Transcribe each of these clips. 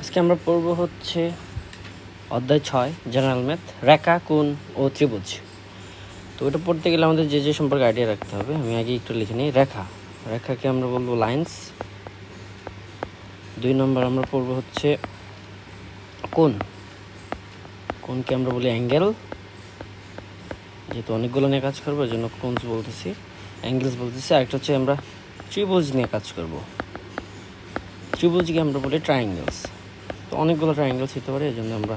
আজকে আমরা পড়ব হচ্ছে অধ্যায় 6 জেনারেল ম্যাথ, রেখা, কোণ ও ত্রিভুজ। তো এটা পড়তে গেলে আমাদের যে সম্পর্কে আইডিয়া রাখতে হবে, আমি আগে একটু লিখে নিই। রেখাকে আমরা বলবো লাইন্স। 2 নম্বর আমরা পড়ব হচ্ছে কোণকে আমরা বলি অ্যাঙ্গেল। যেহেতু অনেকগুলো নিয়ে কাজ করবো, এই জন্য কোণস বলতেছি, অ্যাঙ্গেলস বলতেছি। আরেকটা হচ্ছে আমরা ত্রিভুজ নিয়ে কাজ করব। ত্রিভুজকে আমরা বলি ট্রায়াঙ্গেলস। তো অনেকগুলো ট্রায়াঙ্গেলস হতে পারে, এই জন্য আমরা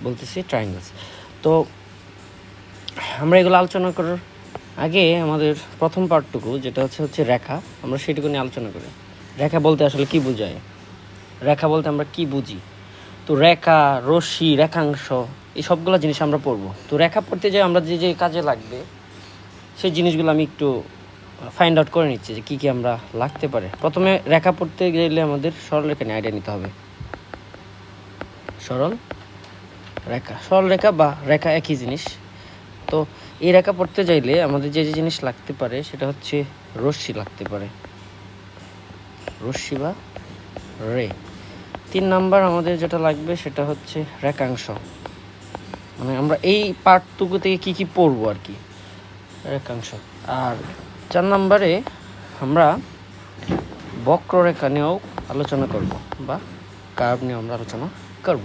বলতেছি ট্রায়াঙ্গেলস। তো আমরা এগুলো আলোচনা করার আগে আমাদের প্রথম পার্টটুকু যেটা হচ্ছে রেখা, আমরা সেটুকু নিয়ে আলোচনা করি। রেখা বলতে আসলে কি বোঝায়, রেখা বলতে আমরা কি বুঝি। তো রেখা, রশ্মি, রেখাংশ, এই সবগুলো জিনিস আমরা পড়বো। তো রেখা পড়তে যাই আমরা যে কাজে লাগবে সেই জিনিসগুলো আমি একটু ফাইন্ড আউট করে নিচ্ছি যে কী কী আমরা লাগতে পারে। প্রথমে রেখা পড়তে গেলে আমাদের সরলরেখা নিয়ে আইডিয়া নিতে হবে। সরলরেখা বা রেখা একই জিনিস। তো এই রেখা পড়তে চাইলে আমাদের যে জিনিস লাগতে পারে সেটা হচ্ছে রশ্মি লাগতে পারে, রশ্মি বা রে। 3 নাম্বার আমাদের যেটা লাগবে সেটা হচ্ছে রেখাংশ, মানে আমরা এই পার্টটুকু থেকে কী কী পড়বো আর কি, রেখাংশ। আর 4 নাম্বারে আমরা বক্ররেখা নিয়েও আলোচনা করব বা কার্ভ নিয়েও আমরা আলোচনা করব।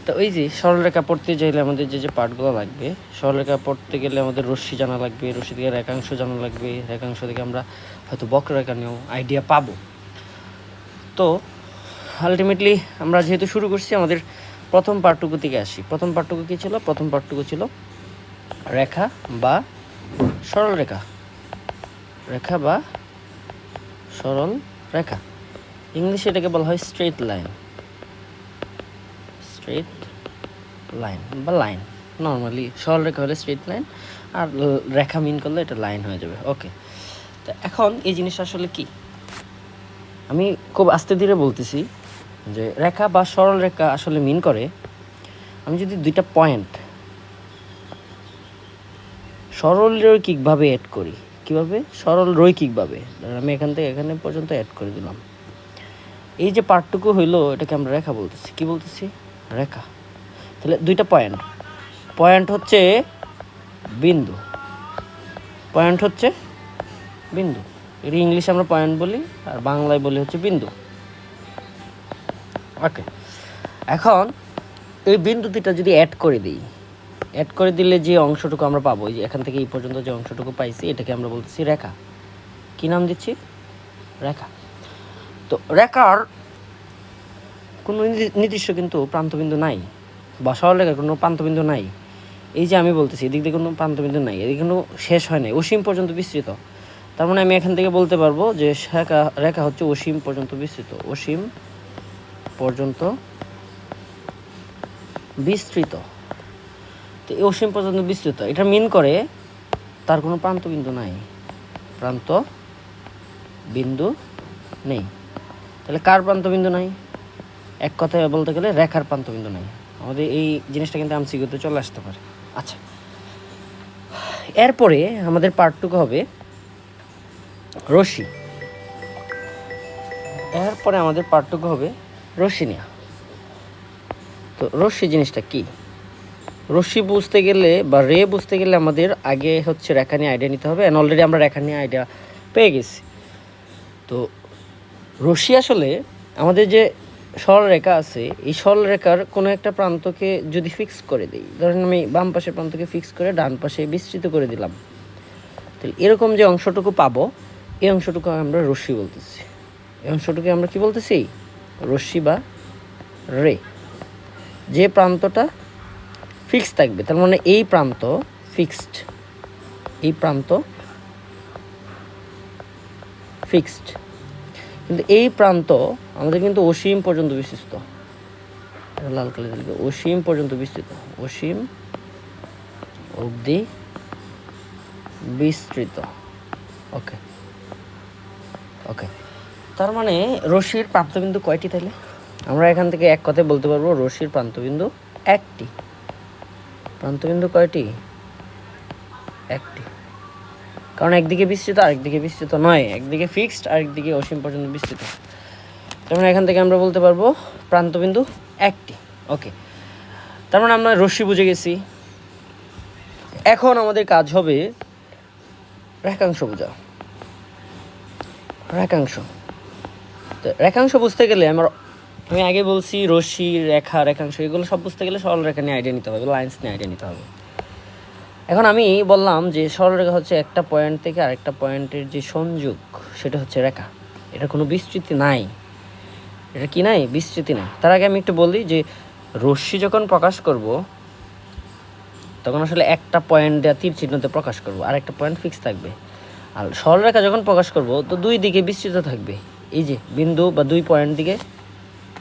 তো এই যে সরলরেখা পড়তে চাইলে আমাদের যে পার্টগুলো লাগবে, সরলরেখা পড়তে গেলে আমাদের রশ্মি জানা লাগবে, রশ্মি থেকে রেখাংশ জানা লাগবে, রেখাংশ থেকে আমরা হয়তো বক্ররেখা নিয়েও আইডিয়া পাবো। তো আলটিমেটলি আমরা যেহেতু শুরু করছি, আমাদের প্রথম পার্টটুকু থেকে আসি। প্রথম পার্টটুকু কী ছিল? প্রথম পার্টটুকু ছিল রেখা বা সরলরেখা, রেখা বা সরল রেখা। ইংলিশে এটাকে বলা হয় স্ট্রেট লাইন বা লাইন। নর্মালি সরলরেখা হলে স্ট্রেট লাইন, আর রেখা মিন করলে এটা লাইন হয়ে যাবে। ওকে, তো এখন এই জিনিসটা আসলে কি, আমি খুব আস্তে ধীরে বলতেছি যে রেখা বা সরলরেখা আসলে মিন করে, আমি যদি 2টা পয়েন্ট সরল রৈখিকভাবে অ্যাড করি। কীভাবে? সরল রৈখিকভাবে। আমি এখান থেকে এখানে পর্যন্ত অ্যাড করে দিলাম। এই যে পার্টটুকু হইলো, এটাকে আমরা রেখা বলতেছি। কি বলতেছি? রেখা। তাহলে 2টা পয়েন্ট হচ্ছে বিন্দু, এটা ইংলিশে আমরা পয়েন্ট বলি, আর বাংলায় বলি হচ্ছে বিন্দু। ওকে, এখন এই বিন্দু দুটা যদি অ্যাড করে দিলে যে অংশটুকু আমরা পাবো, এই যে এখান থেকে এই পর্যন্ত যে অংশটুকু পাইছি, এটাকে আমরা বলতেছি রেখা। কি নাম দিচ্ছি? রেখা। তো রেখার কোনো নির্দিষ্ট কিন্তু প্রান্তবিন্দু নাই, বা সরলরেখার কোনো প্রান্তবিন্দু নাই। এই যে আমি বলতেছি এদিক দিয়ে কোনো প্রান্তবিন্দু নাই, এদিকে কোনো শেষ হয় নাই, অসীম পর্যন্ত বিস্তৃত। তার মানে আমি এখান থেকে বলতে পারবো যে রেখা হচ্ছে অসীম পর্যন্ত বিস্তৃত, অসীম পর্যন্ত বিস্তৃত। তো এই অসীম পর্যন্ত বিস্তৃত, এটা মিন করে তার কোনো প্রান্তবিন্দু নেই। তাহলে কার প্রান্তবিন্দু নাই? এক কথায় বলতে গেলে রেখার প্রান্তবিন্দু নাই। আমাদের এই জিনিসটা কিন্তু এমসিকিউতে চলে আসতে পারে। আচ্ছা, এরপরে আমাদের পার্টটুকু হবে রশ্মি। নেওয়া। তো রশ্মি জিনিসটা কি? রশ্মি বুঝতে গেলে বা রে বুঝতে গেলে আমাদের আগে হচ্ছে রেখা নিয়ে আইডিয়া নিতে হবে। অ্যান্ড অলরেডি আমরা রেখা নিয়ে আইডিয়া পেয়ে গেছি। তো রশ্মি আসলে আমাদের যে সরলরেখা আছে, এই সরলরেখার কোনো একটা প্রান্তকে যদি ফিক্স করে দিই, ধরেন আমি বাম পাশের প্রান্তকে ফিক্স করে ডান পাশে বিস্তৃত করে দিলাম, তাহলে এরকম যে অংশটুকু পাবো, এই অংশটুকু আমরা রশ্মি বলতেছি। এই অংশটুকু আমরা কি বলতেছি? রশ্মি বা রে। যে প্রান্তটা ফিক্স থাকবে, তার মানে এই প্রান্ত ফিক্সড, কিন্তু এই প্রান্ত আমাদের কিন্তু অসীম পর্যন্ত বিস্তৃত। লাল কালি দিলে অসীম পর্যন্ত বিস্তৃত, অসীম অবধি বিস্তৃত। ওকে, তার মানে রশ্মির প্রান্তবিন্দু কয়টি? তাহলে আমরা এখান থেকে এক কথায় বলতে পারবো রশ্মির প্রান্তবিন্দু একটি। প্রান্তবিন্দু কয়টি? একটি। কারণ একদিকে বিস্তৃত আরেকদিকে বিস্তৃত নয়, একদিকে ফিক্সড আরেকদিকে অসীম পর্যন্ত বিস্তৃত। তার মানে এখান থেকে আমরা বলতে পারবো প্রান্তবিন্দু একটি। ওকে, তার মানে আমরা রশ্মি বুঝে গেছি। এখন আমাদের কাজ হবে রেখাংশ বোঝা। রেখাংশ, তো রেখাংশ বুঝতে গেলে আমি আগে বলছি রশ্মি, রেখা, রেখাংশ এগুলো সব বুঝতে গেলে সরলরেখা নিয়ে আইডিয়া নিতে হবে, লাইন্স নিয়ে আইডিয়া নিতে হবে। এখন আমি বললাম যে সরলরেখা হচ্ছে একটা পয়েন্ট থেকে আরেকটা পয়েন্টের যে সংযোগ, সেটা হচ্ছে রেখা। এটা কোনো বিস্তৃতি নাই, এটা কি নাই, বিস্তৃতি নাই। তার আগে আমি একটু বলি যে রশ্মি যখন প্রকাশ করব তখন আসলে একটা পয়েন্ট দেওয়া তীর চিহ্নতে প্রকাশ করব, আর একটা পয়েন্ট ফিক্স থাকবে। আর সরলরেখা যখন প্রকাশ করব তো দুই দিকে বিস্তৃত থাকবে, এই যে বিন্দু বা দুই পয়েন্ট দিকে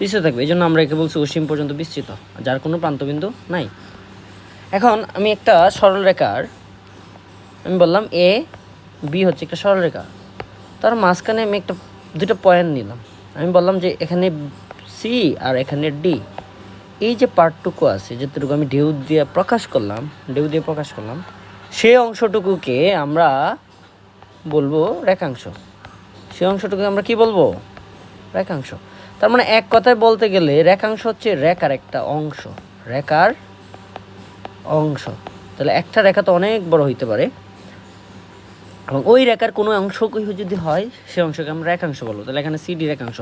বিস্তৃত থাকবে। এই জন্য আমরা একে বলছি অসীম পর্যন্ত বিস্তৃত, যার কোনো প্রান্তবিন্দু নাই। এখন আমি একটা সরলরেখার, আমি বললাম এ বি হচ্ছে একটা সরলরেখা, তার মাঝখানে আমি দুটো পয়েন্ট নিলাম। আমি বললাম যে এখানে সি আর এখানে ডি, এই যে পার্টটুকু আছে যেটুকু আমি ঢেউ দিয়ে প্রকাশ করলাম, সেই অংশটুকুকে আমরা বলবো রেখাংশ। সেই অংশটুকুকে আমরা কি বলবো, রেখাংশ। তার মানে এক কথায় বলতে গেলে রেখাংশ হচ্ছে রেখার একটা অংশ, রেখার অংশ। তাহলে একটা রেখা তো অনেক বড় হইতে পারে, এবং ওই রেখার কোনো অংশ যদি হয় সে অংশকে আমরা রেখাংশ বলবো। তাহলে এখানে সিডি রেখাংশ,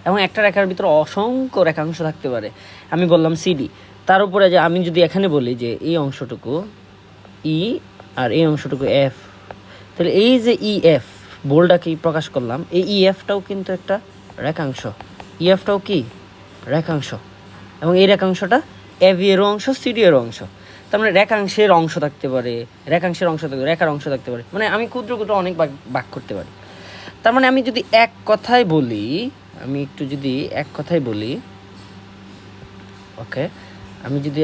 এবং একটা রেখার ভিতরে অসংখ্য রেখাংশ থাকতে পারে। আমি বললাম সিডি, তার উপরে যে আমি যদি এখানে বলি যে এই অংশটুকু ই আর এই অংশটুকু এফ, তাহলে এই যে ই এফ বোল্ডটাকে প্রকাশ করলাম, এই ই এফটাও কিন্তু একটা রেখাংশ, ই এফটাও কি রেখাংশ, এবং এই রেখাংশটা এভি এরও অংশ, সিডি এরও অংশ। তার মানে রেখাংশের অংশ থাকতে পারে, রেখাংশের অংশ থাকতে পারে, রেখার অংশ থাকতে পারে, মানে আমি ক্ষুদ্র ক্ষুদ্র অনেক ভাগ করতে পারি। তার মানে আমি যদি এক কথায় বলি, ওকে, আমি যদি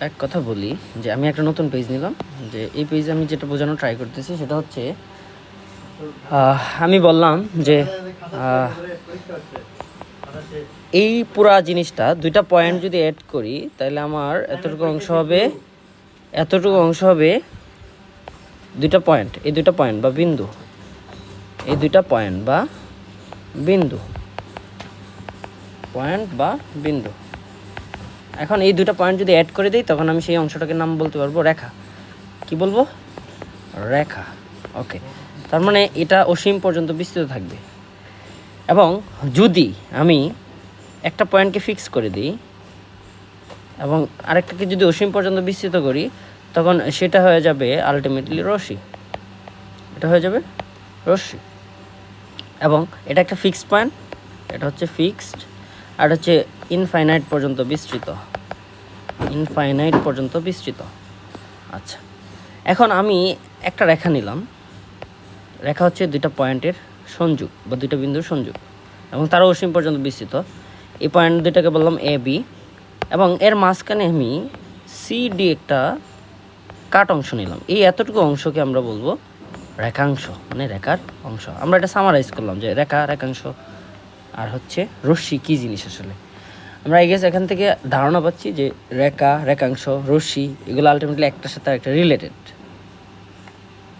এক কথা বলি যে আমি একটা নতুন পেজ নিলাম, যে এই পেজে আমি যেটা বোঝানোর ট্রাই করতেছি সেটা হচ্ছে আমি বললাম যে এই পুরা জিনিসটা দুইটা পয়েন্ট যদি অ্যাড করি তাহলে আমার এতটুকু অংশ হবে দুইটা পয়েন্ট, এই দুইটা পয়েন্ট বা বিন্দু, এখন এই দুটো পয়েন্ট যদি অ্যাড করে দিই তখন আমি সেই অংশটাকে নাম বলতে পারবো রেখা। কি বলবো, রেখা। ওকে, তার মানে এটা অসীম পর্যন্ত বিস্তৃত থাকবে। এবং যদি আমি একটা পয়েন্টকে ফিক্স করে দিই এবং আরেকটাকে যদি অসীম পর্যন্ত বিস্তৃত করি তখন সেটা হয়ে যাবে আলটিমেটলি রশ্মি, এবং এটা একটা ফিক্সড পয়েন্ট, এটা হচ্ছে ফিক্সড, আর হচ্ছে ইনফাইনাইট পর্যন্ত বিস্তৃত। আচ্ছা, এখন আমি একটা রেখা নিলাম, রেখা হচ্ছে দুইটা পয়েন্টের সংযোগ বা দুইটা বিন্দুর সংযোগ, এবং তারা অসীম পর্যন্ত বিস্তৃত। এই পয়েন্ট দুইটাকে বললাম এ বি, এবং এর মাঝখানে আমি সি ডি একটা কাট অংশ নিলাম। এই এতটুকু অংশকে আমরা বলবো রেখাংশ, মানে রেখার অংশ। আমরা এটা সামারাইজ করলাম যে রেখা, রেখাংশ আর হচ্ছে রশ্মি কী জিনিস। আসলে আমরা এখান থেকে ধারণা পাচ্ছি যে রেখা, রেখাংশ, রশ্মি এগুলো আলটিমেটলি একটার সাথে একটা রিলেটেড।